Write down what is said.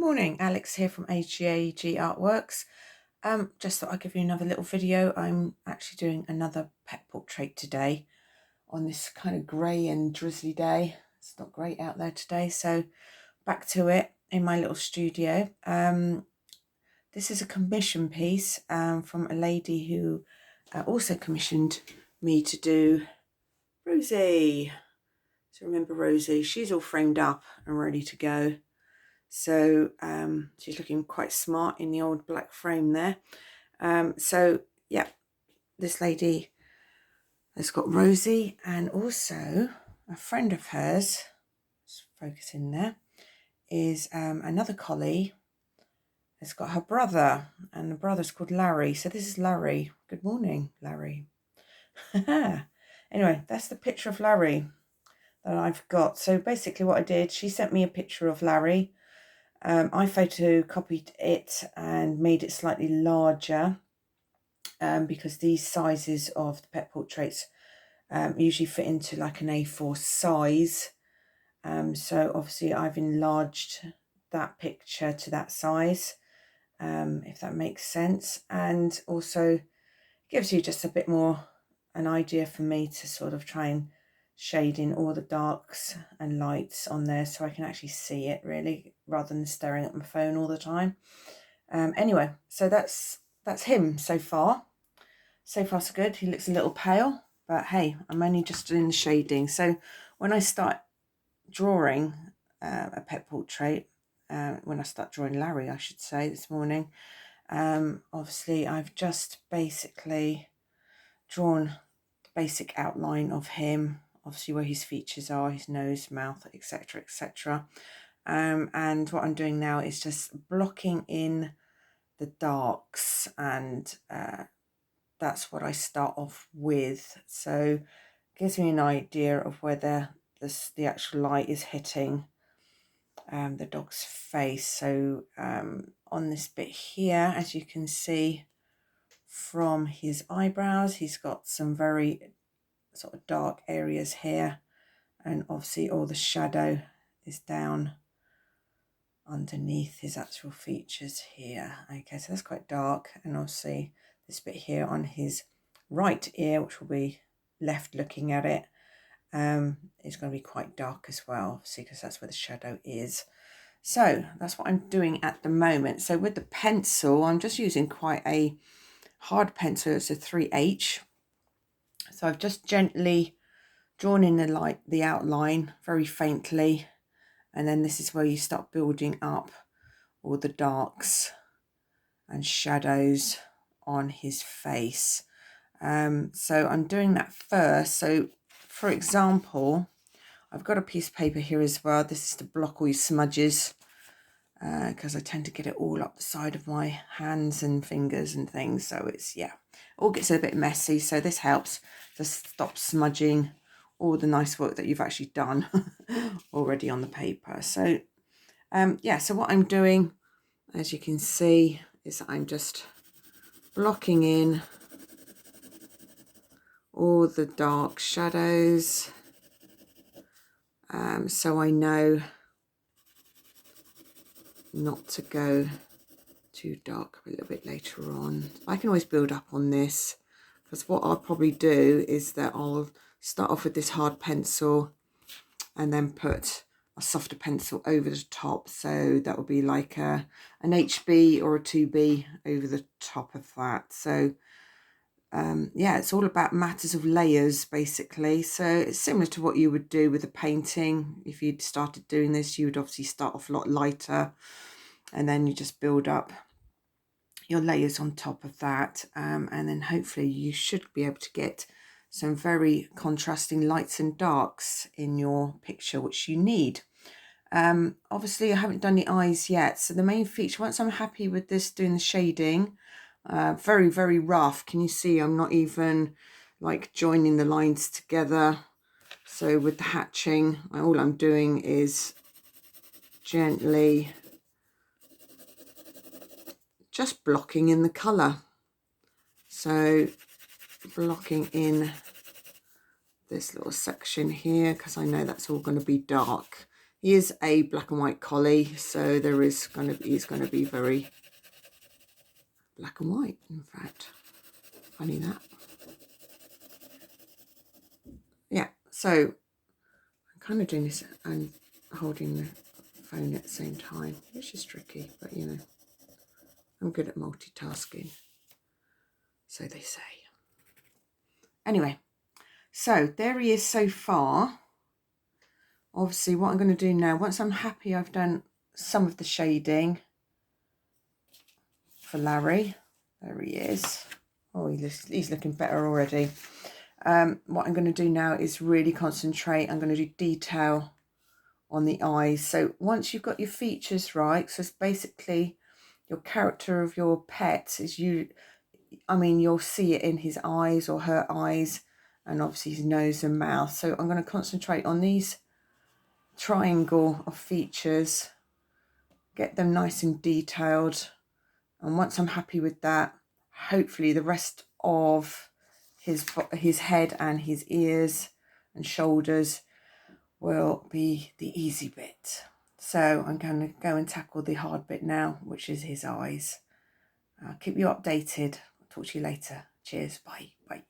morning, Alex here from AGAG Artworks. Just thought I'd give you another little video. I'm actually doing another pet portrait today on this kind of grey and drizzly day. It's not great out there today, so back to it in my little studio. This is a commission piece from a lady who also commissioned me to do Rosie. So remember Rosie, she's all framed up and ready to go. So she's looking quite smart in the old black frame there. So yeah, this lady has got Rosie, and also a friend of hers, let's focus in there, is another collie. It's got her brother, and the brother's called Larry. So this is Larry. Good morning, Larry. Anyway, that's the picture of Larry that I've got. So basically what I did, she sent me a picture of Larry. I photocopied it and made it slightly larger because these sizes of the pet portraits usually fit into like an A4 size. So obviously I've enlarged that picture to that size, if that makes sense, and also gives you just a bit more an idea for me to sort of try and shade in all the darks and lights on there so I can actually see it really, rather than staring at my phone all the time. Anyway, so that's him so far. So far so good. He looks a little pale, but hey, I'm only just doing the shading. So when I start drawing a pet portrait, when I start drawing Larry, I should say, this morning, obviously I've just basically drawn the basic outline of him, obviously where his features are, his nose, mouth, etc, etc. And what I'm doing now is just blocking in the darks, and that's what I start off with. So it gives me an idea of whether the actual light is hitting the dog's face. So on this bit here, as you can see from his eyebrows, he's got some very sort of dark areas here, and obviously all the shadow is down underneath his actual features here. Okay, so that's quite dark, and obviously this bit here on his right ear, which will be left looking at it, is going to be quite dark as well, obviously, because that's where the shadow is. So that's what I'm doing at the moment. So with the pencil, I'm just using quite a hard pencil. It's a 3H. So I've just gently drawn in the outline very faintly, and then this is where you start building up all the darks and shadows on his face. So I'm doing that first. So for example, I've got a piece of paper here as well. This is to block all your smudges, because I tend to get it all up the side of my hands and fingers and things. So it's, yeah, all gets a bit messy. So this helps to stop smudging all the nice work that you've actually done already on the paper. So yeah, so what I'm doing, as you can see, is I'm just blocking in all the dark shadows, so I know not to go too dark a little bit later on. I can always build up on this, because what I'll probably do is that I'll start off with this hard pencil and then put a softer pencil over the top. So that will be like an HB or a 2B over the top of that. So yeah, it's all about matters of layers, basically. So it's similar to what you would do with a painting. If you'd started doing this, you would obviously start off a lot lighter, and then you just build up your layers on top of that, and then hopefully you should be able to get some very contrasting lights and darks in your picture, which you need. Obviously I haven't done the eyes yet, so the main feature, once I'm happy with this, doing the shading, very, very rough. Can you see I'm not even like joining the lines together? So with the hatching, all I'm doing is gently just blocking in the colour. So blocking in this little section here, because I know that's all going to be dark. He is a black and white collie, so he's going to be very black and white, in fact. Funny that. Yeah, so I'm kind of doing this and holding the phone at the same time, which is tricky, but you know, I'm good at multitasking, so they say. Anyway, so there he is so far. Obviously, what I'm going to do now, once I'm happy I've done some of the shading for Larry. There he is. Oh, he's looking better already. What I'm going to do now is really concentrate. I'm going to do detail on the eyes. So once you've got your features right, so it's basically your character of your pet is you'll see it in his eyes or her eyes, and obviously his nose and mouth. So I'm going to concentrate on these triangle of features, get them nice and detailed, and once I'm happy with that, hopefully the rest of his head and his ears and shoulders will be the easy bit. So I'm going to go and tackle the hard bit now, which is his eyes. I'll keep you updated. I'll talk to you later. Cheers. Bye. Bye.